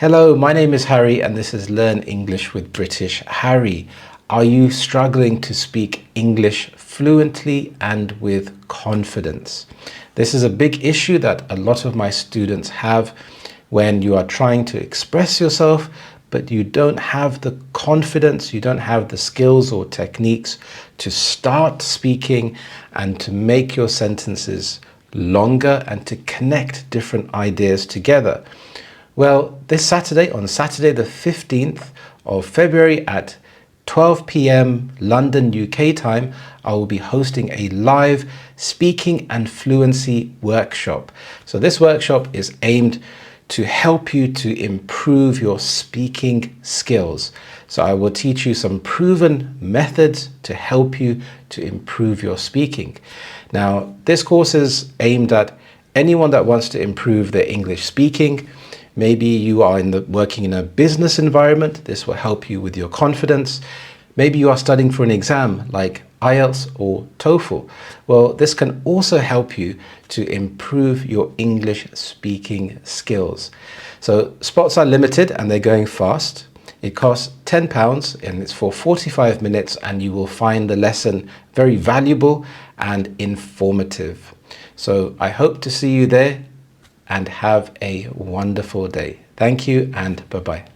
Hello, my name is Harry and this is Learn English with British Harry. Are you struggling to speak English fluently and with confidence? This is a big issue that a lot of my students have when you are trying to express yourself, but you don't have the confidence, you don't have the skills or techniques to start speaking and to make your sentences longer and to connect different ideas together. Well, this Saturday, on Saturday the 15th of February at 12 p.m. London, UK time, I will be hosting a live speaking and fluency workshop. So this workshop is aimed to help you to improve your speaking skills. So I will teach you some proven methods to help you to improve your speaking. Now, this course is aimed at anyone that wants to improve their English speaking. Maybe you are working in a business environment. This will help you with your confidence. Maybe you are studying for an exam like IELTS or TOEFL. Well, this can also help you to improve your English speaking skills. So spots are limited and they're going fast. It costs £10 and it's for 45 minutes, and you will find the lesson very valuable and informative. So I hope to see you there and have a wonderful day. Thank you and bye-bye.